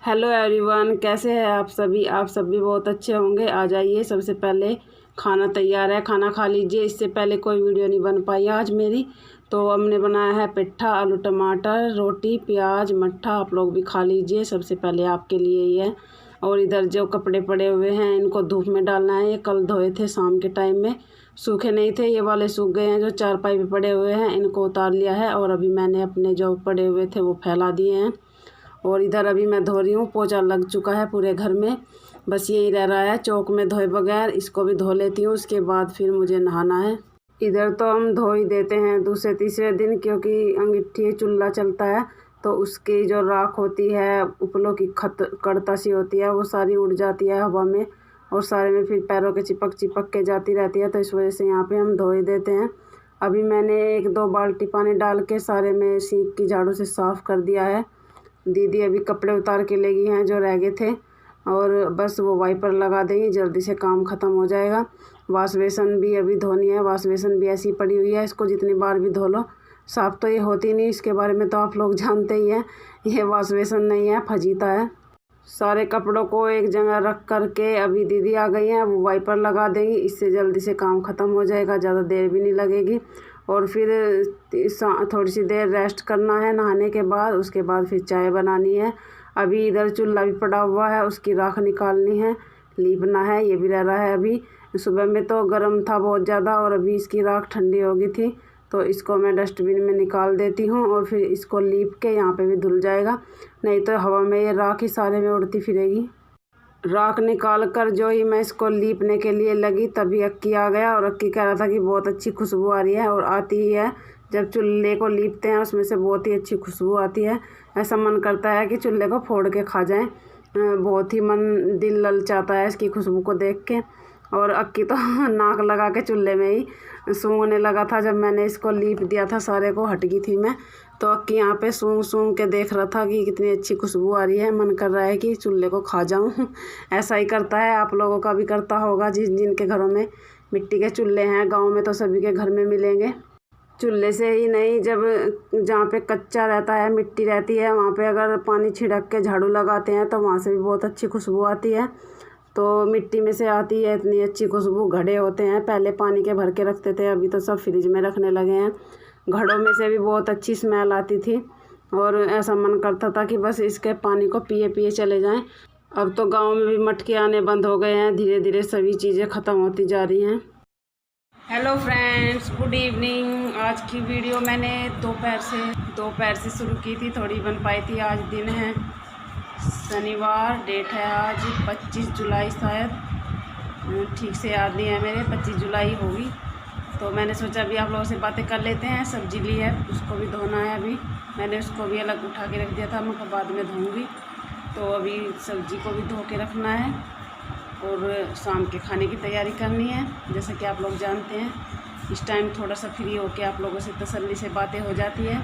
Hello everyone, कैसे हैं आप सभी। आप सभी बहुत अच्छे होंगे। आ जाइए, सबसे पहले खाना तैयार है, खाना खा लीजिए। इससे पहले कोई वीडियो नहीं बन पाई आज मेरी, तो हमने बनाया है पिट्ठा, आलू टमाटर, रोटी, प्याज, मट्ठा। आप लोग भी खा लीजिए। सबसे पहले आपके लिए ही है। और इधर जो कपड़े पड़े हुए हैं इनको धूप में डालना है। ये कल धोए थे शाम के टाइम में, सूखे नहीं थे। ये वाले सूख गए हैं। जो चारपाई पे पड़े हुए हैं इनको उतार लिया है और अभी मैंने अपने जो पड़े हुए थे वो फैला दिए हैं। और इधर अभी मैं धो रही हूँ। पोछा लग चुका है पूरे घर में, बस यही रह रहा है चौक में धोए बगैर। इसको भी धो लेती हूँ, उसके बाद फिर मुझे नहाना है। इधर तो हम धो ही देते हैं दूसरे तीसरे दिन, क्योंकि अंगीठी चूल्हा चलता है तो उसकी जो राख होती है, उपलों की कड़ता सी होती है, वो सारी उड़ जाती है हवा में और सारे में फिर पैरों के चिपक के जाती रहती है। तो इस वजह से यहाँ पे हम धो ही देते हैं। अभी मैंने 1-2 बाल्टी पानी डाल के सारे में सीख की झाड़ू से साफ़ कर दिया है। दीदी अभी कपड़े उतार के ले गई हैं जो रह गए थे, और बस वो वाइपर लगा देंगी, जल्दी से काम ख़त्म हो जाएगा। वाश बेसन भी अभी धोनी है। वाश बेसन भी ऐसी पड़ी हुई है, इसको जितनी बार भी धो लो साफ़ तो ये होती नहीं। इसके बारे में तो आप लोग जानते ही हैं, ये वाश बेसन नहीं है, फजीता है। सारे कपड़ों को एक जगह रख कर के अभी दीदी आ गई हैं, वो वाइपर लगा देंगी। इससे जल्दी से काम ख़त्म हो जाएगा, ज़्यादा देर भी नहीं लगेगी। और फिर थोड़ी सी देर रेस्ट करना है नहाने के बाद। उसके बाद फिर चाय बनानी है। अभी इधर चूल्हा भी पड़ा हुआ है, उसकी राख निकालनी है, लीपना है। ये भी रह रहा है। अभी सुबह में तो गर्म था बहुत ज़्यादा और अभी इसकी राख ठंडी हो गई थी, तो इसको मैं डस्टबिन में निकाल देती हूँ और फिर इसको लीप के यहाँ पे भी धुल जाएगा। नहीं तो हवा में ये राख ही सारे में उड़ती फिरेगी। राख निकाल कर जो ही मैं इसको लीपने के लिए लगी तभी अक्की आ गया, और अक्की कह रहा था कि बहुत अच्छी खुशबू आ रही है। और आती ही है, जब चूल्हे को लीपते हैं उसमें से बहुत ही अच्छी खुशबू आती है। ऐसा मन करता है कि चूल्हे को फोड़ के खा जाएं। बहुत ही दिल ललचाता है इसकी खुशबू को देख के। और अक्की तो नाक लगा के चूल्हे में ही सूंघने लगा था। जब मैंने इसको लीप दिया था सारे को, हट गई थी मैं, तो अक्की यहाँ पे सूंघ के देख रहा था कि कितनी अच्छी खुशबू आ रही है। मन कर रहा है कि चूल्हे को खा जाऊँ। ऐसा ही करता है, आप लोगों का भी करता होगा। जिनके घरों में मिट्टी के चूल्हे हैं, गाँव में तो सभी के घर में मिलेंगे। चूल्हे से ही नहीं, जब जहाँ पे कच्चा रहता है, मिट्टी रहती है, वहाँ पे अगर पानी छिड़क के झाड़ू लगाते हैं तो वहाँ से भी बहुत अच्छी खुशबू आती है। तो मिट्टी में से आती है इतनी अच्छी खुशबू। घड़े होते हैं, पहले पानी के भर के रखते थे, अभी तो सब फ्रिज में रखने लगे हैं। घड़ों में से भी बहुत अच्छी स्मेल आती थी और ऐसा मन करता था कि बस इसके पानी को पिए पिए चले जाएं। अब तो गांव में भी मटके आने बंद हो गए हैं, धीरे धीरे सभी चीज़ें ख़त्म होती जा रही हैं। Hello friends, good evening. आज की वीडियो मैंने दोपहर से शुरू की थी, थोड़ी बन पाई थी। आज दिन है शनिवार, डेट है आज 25 जुलाई, शायद ठीक से याद नहीं है मेरे, 25 जुलाई होगी। तो मैंने सोचा अभी आप लोगों से बातें कर लेते हैं। सब्जी ली है, उसको भी धोना है। अभी मैंने उसको भी अलग उठा के रख दिया था, मैं बाद में धोऊंगी। तो अभी सब्जी को भी धो के रखना है और शाम के खाने की तैयारी करनी है। जैसे कि आप लोग जानते हैं, इस टाइम थोड़ा सा फ्री होके आप लोगों से तसल्ली से बातें हो जाती है।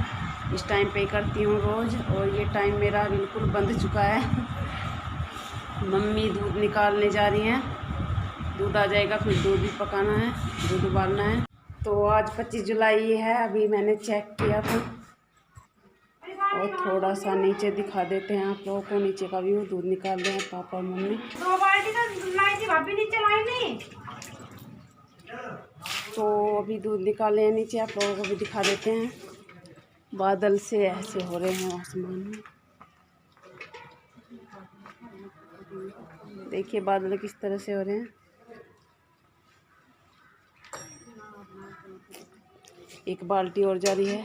इस टाइम पे करती हूँ रोज़, और ये टाइम मेरा बिल्कुल बंद चुका है। मम्मी दूध निकालने जा रही हैं, दूध आ जाएगा फिर दूध भी पकाना है, दूध उबालना है। तो आज 25 जुलाई है। अभी मैंने चेक किया था, और थोड़ा सा नीचे दिखा देते हैं आप लोगों को, नीचे का व्यू। दूध निकाल रहे हैं पापा और मम्मी। तो अभी दूध निकाले हैं नीचे, आप लोगों को भी दिखा देते हैं। बादल से ऐसे हो रहे हैं आसमान में, देखिए बादल किस तरह से हो रहे हैं। एक बाल्टी और जा रही है।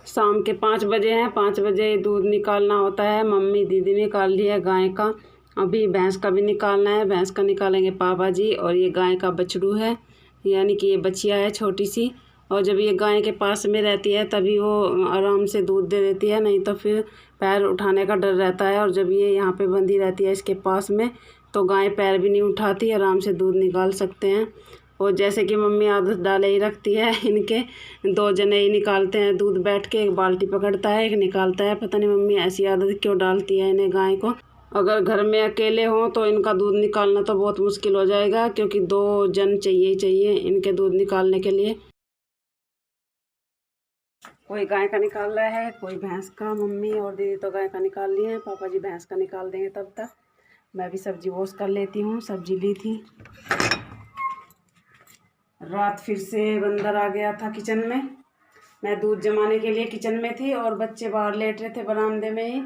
शाम के 5 बजे हैं, 5 बजे दूध निकालना होता है। मम्मी दीदी निकाल ली है गाय का, अभी भैंस का भी निकालना है। भैंस का निकालेंगे पापा जी, और ये गाय का बछड़ू है, यानी कि ये बछिया है छोटी सी। और जब ये गाय के पास में रहती है तभी वो आराम से दूध दे देती है, नहीं तो फिर पैर उठाने का डर रहता है। और जब ये यहाँ पे बंधी रहती है इसके पास में, तो गाय पैर भी नहीं उठाती, आराम से दूध निकाल सकते हैं। और जैसे कि मम्मी आदत डाले ही रखती है, इनके 2 जने ही निकालते हैं दूध बैठ के। एक बाल्टी पकड़ता है, एक निकालता है। पता नहीं मम्मी ऐसी आदत क्यों डालती है इन्हें, गाय को। अगर घर में अकेले हों तो इनका दूध निकालना तो बहुत मुश्किल हो जाएगा, क्योंकि 2 जन चाहिए इनके दूध निकालने के लिए। कोई गाय का निकाल रहा है, कोई भैंस का। मम्मी और दीदी तो गाय का निकाल लिए हैं, पापा जी भैंस का निकाल देंगे। तब तक मैं भी सब्जी वॉश कर लेती हूँ। सब्जी ली थी। रात फिर से बंदर आ गया था किचन में। मैं दूध जमाने के लिए किचन में थी और बच्चे बाहर लेट रहे थे बरामदे में ही।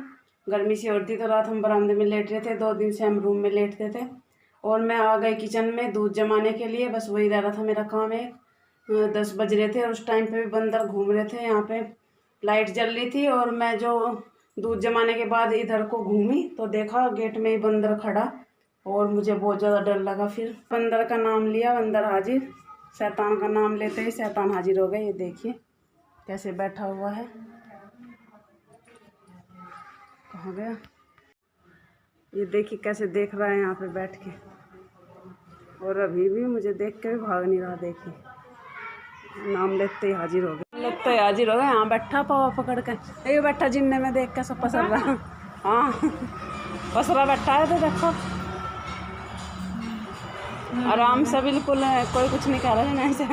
गर्मी सी होती तो रात हम बरामदे में लेट रहे थे। 2 दिन से हम रूम में लेटते थे और मैं आ गई किचन में दूध जमाने के लिए। बस वही रह रहा था मेरा काम है। 10 बज रहे थे और उस टाइम पे भी बंदर घूम रहे थे। यहाँ पे लाइट जल रही थी और मैं जो दूध जमाने के बाद इधर को घूमी तो देखा गेट में ही बंदर खड़ा और मुझे बहुत ज़्यादा डर लगा। फिर बंदर का नाम लिया, बंदर हाजिर। शैतान का नाम लेते ही शैतान हाजिर हो गए। ये देखिए कैसे बैठा हुआ है। कहाँ गया? ये देखिए कैसे देख रहा है यहाँ पे बैठ के, और अभी भी मुझे देख के भी भाग नहीं रहा। देखिए नाम लेते ही हाजिर हो गए, लेते ही हाजिर हो गए। यहाँ बैठा पावा पकड़ के, ये बैठा जिन्ने में देख के सब पसर रहा। हाँ पसरा बैठा है तो देखो आराम से, बिल्कुल कोई कुछ नहीं कह रहा है नहीं से।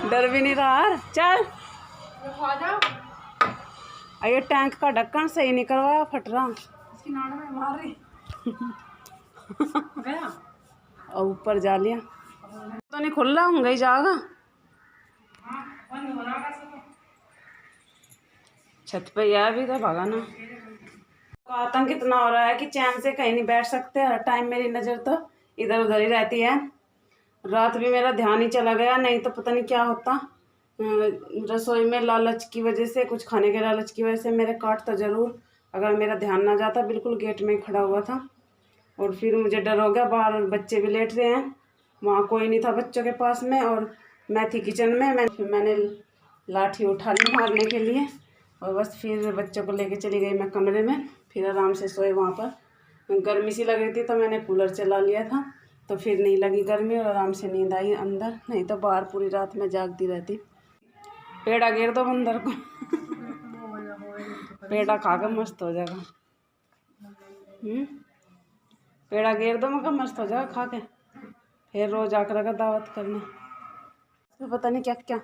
डर भी नहीं रहा। चल ये टैंक का ढक्कन सही नहीं करवाया, फट रहा। इसकी नाड़ में मार रही। और ऊपर जा लिया तो नहीं खुल रहा, होंगे ही जाएगा। छत पे यार भी तो भागा ना। आतंक इतना हो रहा है कि चैन से कहीं नहीं बैठ सकते। हर टाइम मेरी नज़र तो इधर उधर ही रहती है। रात भी मेरा ध्यान ही चला गया, नहीं तो पता नहीं क्या होता। रसोई में लालच की वजह से, कुछ खाने के लालच की वजह से मेरे काटता ज़रूर अगर मेरा ध्यान ना जाता। बिल्कुल गेट में खड़ा हुआ था और फिर मुझे डर हो गया। बाहर बच्चे भी लेट रहे हैं, वहाँ कोई नहीं था बच्चों के पास में और मैं थी किचन में। मैंने लाठी उठा ली मारने के लिए और बस फिर बच्चों को लेके चली गई मैं कमरे में। फिर आराम से सोए। वहाँ पर गर्मी सी लग रही थी तो मैंने कूलर चला लिया था, तो फिर नहीं लगी गर्मी और आराम से नींद आई अंदर। नहीं तो बाहर पूरी रात में जागती रहती। पेड़ा घेर दो बंदर को। पेड़ा खा कर मस्त हो जाएगा। पेड़ा घेर दो, मगर मस्त हो जाएगा खा के। फिर रोज आकर का दावत करना, तो पता नहीं क्या क्या।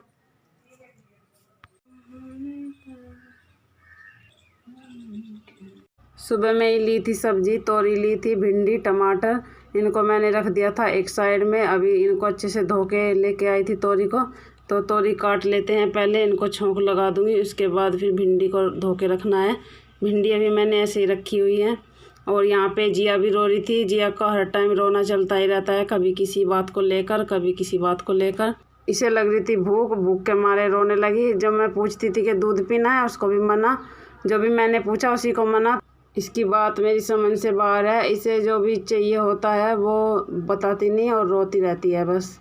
सुबह में ही ली थी सब्जी, तोरी ली थी, भिंडी, टमाटर। इनको मैंने रख दिया था एक साइड में। अभी इनको अच्छे से धो के लेके आई थी तोरी को। तो तोरी काट लेते हैं पहले, इनको छोंक लगा दूंगी, उसके बाद फिर भिंडी को धो के रखना है। भिंडी अभी मैंने ऐसे ही रखी हुई है। और यहाँ पे जिया भी रो रही थी। जिया का हर टाइम रोना चलता ही रहता है, कभी किसी बात को लेकर, कभी किसी बात को लेकर। इसे लग रही थी भूख, भूख के मारे रोने लगी। जब मैं पूछती थी कि दूध पीना है, उसको भी मना। जो भी मैंने पूछा उसी को मना। इसकी बात मेरी समझ से बाहर है। इसे जो भी चाहिए होता है वो बताती नहीं और रोती रहती है बस।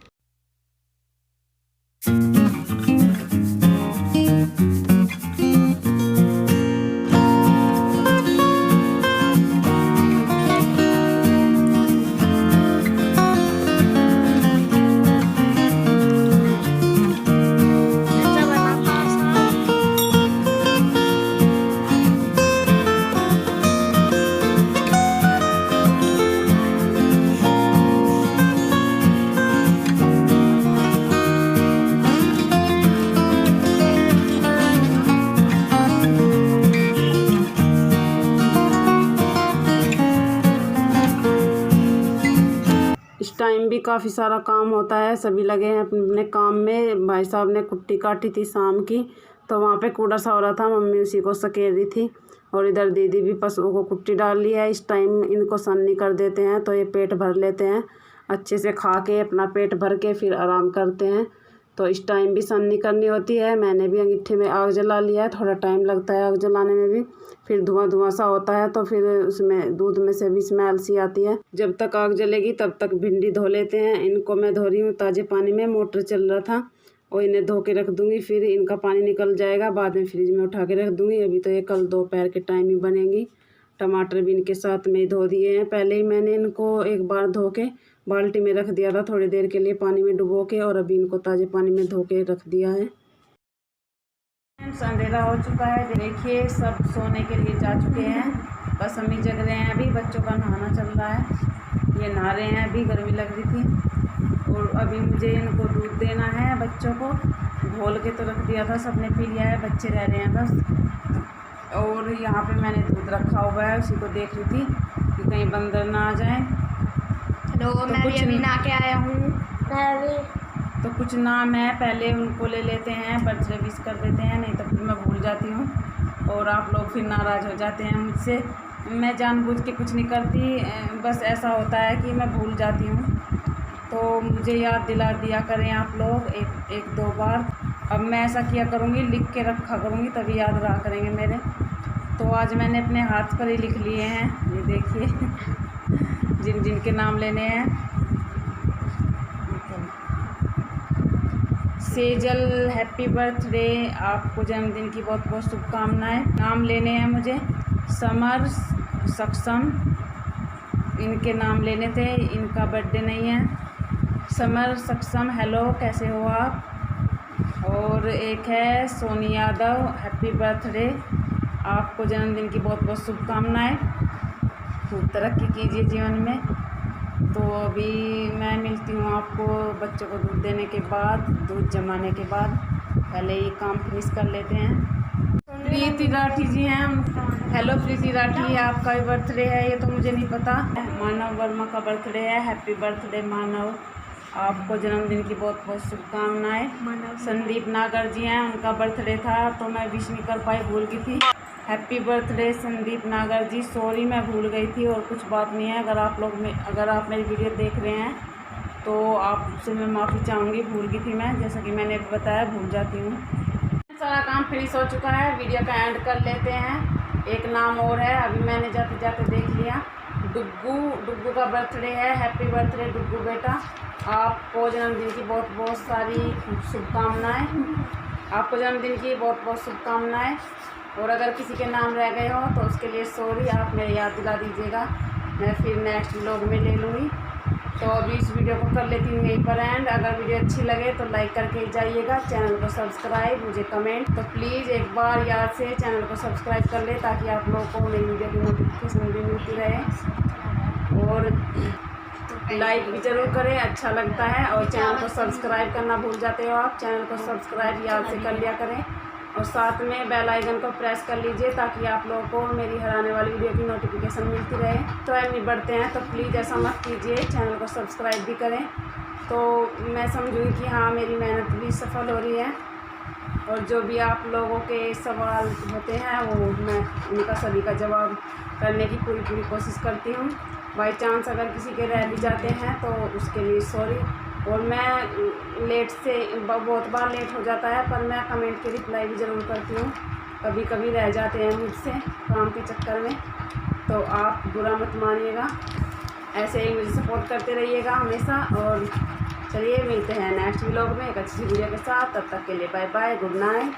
टाइम भी काफ़ी सारा काम होता है, सभी लगे हैं अपने काम में। भाई साहब ने कुट्टी काटी थी शाम की, तो वहाँ पे कूड़ा सा हो रहा था, मम्मी उसी को सकेर रही थी। और इधर दीदी भी पशुओं को कुट्टी डाल ली है। इस टाइम इनको सन्नी कर देते हैं तो ये पेट भर लेते हैं, अच्छे से खा के अपना पेट भर के फिर आराम करते हैं। तो इस टाइम भी सन्नी करनी होती है। मैंने भी अंगीठे में आग जला लिया है, थोड़ा टाइम लगता है आग जलाने में भी। फिर धुआं धुआं सा होता है तो फिर उसमें दूध में से भी स्मेल सी आती है। जब तक आग जलेगी तब तक भिंडी धो लेते हैं। इनको मैं धो रही हूँ ताज़े पानी में, मोटर चल रहा था और इन्हें धो के रख दूँगी। फिर इनका पानी निकल जाएगा, बाद में फ्रिज में उठा के रख दूँगी। अभी तो ये कल दोपहर के टाइम ही बनेंगी। टमाटर भी इनके साथ में ही धो दिए हैं। पहले ही मैंने इनको एक बार धो के बाल्टी में रख दिया था थोड़ी देर के लिए पानी में डुबो के, और अभी इनको ताज़े पानी में धो के रख दिया है। अंधेरा हो चुका है, देखिए सब सोने के लिए जा चुके हैं। बस हम ही जग रहे हैं। अभी बच्चों का नहाना चल रहा है, ये नहा रहे हैं। अभी गर्मी लग रही थी और अभी मुझे इनको दूध देना है बच्चों को। घोल के तो रख दिया था, सबने पी लिया है, बच्चे रह रहे हैं बस। और यहाँ पे मैंने दूध रखा हुआ है, उसी को देख रही थी कि कहीं बंदर ना आ जाए। हेलो, तो मैं भी अभी नहा के आया हूँ। मैं भी। तो कुछ नाम है, पहले उनको ले लेते हैं, बर्थडे विश कर देते हैं, नहीं तो फिर मैं भूल जाती हूँ और आप लोग फिर नाराज़ हो जाते हैं मुझसे। मैं जानबूझ के कुछ नहीं करती, बस ऐसा होता है कि मैं भूल जाती हूँ, तो मुझे याद दिला दिया करें आप लोग एक दो बार। अब मैं ऐसा किया करूँगी, लिख के रखा करूँगी, तभी याद रहा करेंगे मेरे। तो आज मैंने अपने हाथ पर ही लिख लिए हैं, ये देखिए जिन जिन के नाम लेने हैं। सेजल हैप्पी बर्थडे, आपको जन्मदिन की बहुत बहुत शुभकामनाएं। नाम लेने हैं मुझे। समर सक्षम, इनके नाम लेने थे, इनका बर्थडे नहीं है। समर सक्षम, हेलो कैसे हो आप। और एक है सोनी यादव, हैप्पी बर्थडे, आपको जन्मदिन की बहुत बहुत शुभकामनाएं, खूब तरक्की कीजिए जीवन में। तो अभी मैं मिलती हूँ आपको बच्चों को दूध देने के बाद, दूध जमाने के बाद। पहले ये काम फिनिश कर लेते हैं। प्रीति राठी जी हैं, हेलो प्रीति राठी, आपका भी बर्थडे है, ये तो मुझे नहीं पता। मानव वर्मा का बर्थडे है, हैप्पी बर्थडे मानव, आपको जन्मदिन की बहुत बहुत शुभकामनाएं। संदीप नागर जी हैं, उनका बर्थडे था तो मैं विश नहीं कर पाई, भूल गई थी। हैप्पी बर्थडे संदीप नागर जी, सॉरी मैं भूल गई थी और कुछ बात नहीं है। अगर आप मेरी वीडियो देख रहे हैं तो आपसे मैं माफ़ी चाहूँगी, भूल गई थी मैं, जैसा कि मैंने बताया भूल जाती हूँ। सारा काम फिनिश हो चुका है, वीडियो का एंड कर लेते हैं। एक नाम और है, अभी मैंने जाते जाते देख लिया, डुग्गू का बर्थडे है, हैप्पी बर्थडे डुग्गू बेटा, आपको जन्मदिन की बहुत बहुत सारी शुभकामनाएँ, आपको जन्मदिन की बहुत बहुत शुभकामनाएँ। और अगर किसी के नाम रह गए हो तो उसके लिए सॉरी, आप मेरे याद दिला दीजिएगा, मैं फिर नेक्स्ट व्लॉग में ले लूँगी। तो अभी इस वीडियो को कर लेती हूँ यहीं पर एंड। अगर वीडियो अच्छी लगे तो लाइक करके जाइएगा, चैनल को सब्सक्राइब, मुझे कमेंट, तो प्लीज़ एक बार याद से चैनल को सब्सक्राइब कर ले ताकि आप लोगों को मेरी वीडियो की नोटिफिकेशन भी मिलती रहे। और लाइक भी ज़रूर करें, अच्छा लगता है। और चैनल को सब्सक्राइब करना भूल जाते हो आप, चैनल को सब्सक्राइब याद से कर लिया करें और साथ में बेल आइकन को प्रेस कर लीजिए ताकि आप लोगों को मेरी हर आने वाली वीडियो की नोटिफिकेशन मिलती रहे। तो नहीं बढ़ते हैं तो प्लीज़ ऐसा मत कीजिए, चैनल को सब्सक्राइब भी करें, तो मैं समझूँगी कि हाँ मेरी मेहनत भी सफल हो रही है। और जो भी आप लोगों के सवाल होते हैं वो मैं उनका सभी का जवाब करने की पूरी कोशिश करती हूँ। बाई चांस अगर किसी के रह भी जाते हैं तो उसके लिए सॉरी। और मैं लेट से बहुत बार लेट हो जाता है, पर मैं कमेंट की रिप्लाई भी ज़रूर करती हूँ, कभी कभी रह जाते हैं मुझसे काम के चक्कर में, तो आप बुरा मत मानिएगा, ऐसे ही मुझे सपोर्ट करते रहिएगा हमेशा। और चलिए मिलते हैं नेक्स्ट व्लॉग में एक अच्छी वीडियो के साथ, तब तक के लिए बाय बाय, गुड नाइट।